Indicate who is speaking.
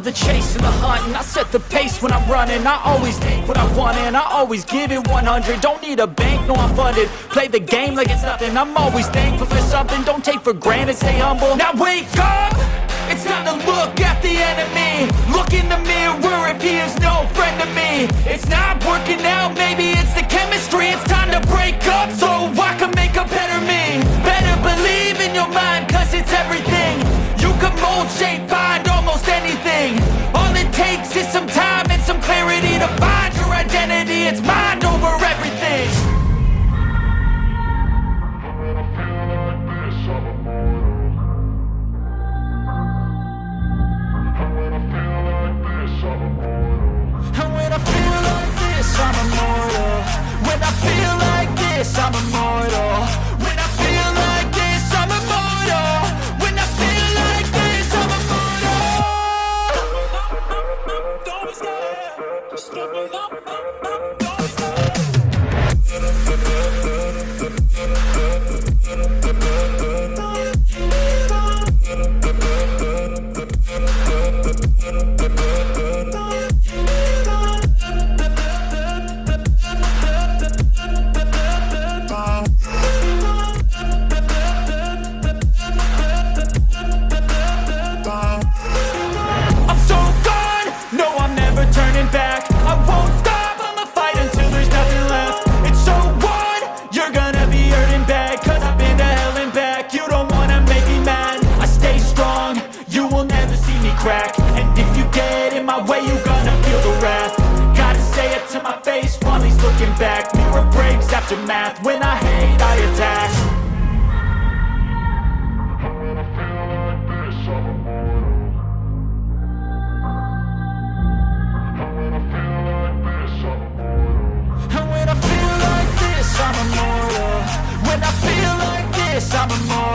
Speaker 1: the chase and the hunt, and I set the pace when I'm running. I always take what I want and I always give it 100. Don't need a bank, no I'm funded. Play the game like it's nothing. I'm always thankful for something. Don't take for granted, stay humble. Now wake up! It's time to look at the enemy. Look in the mirror if he is no friend to me. It's not working out, maybe it's the chemistry. It's time to break up so I can make a better me. Better believe in your mind, cause it's everything. You can mold, shape, find almost anything. All it takes is some time and some clarity to find your identity. It's mind over everything. And when I feel like this, I'm immortal. When I feel like this, I'm immortal. When I feel like this, I'm immortal. When I feel like this, I'm immortal. Don't be scared. Just look me up. Don't be scared. Turning back, I won't stop, I'ma fight until there's nothing left. It's so what? You're gonna be hurting bad, cause I've been to hell and back. You don't wanna make me mad, I stay strong, you will never see me crack. And if you get in my way, you're gonna feel the wrath. Gotta say it to my face while he's looking back. Mirror breaks after math, when I hate I attack. I'm immortal. When I feel like this, I'm immortal.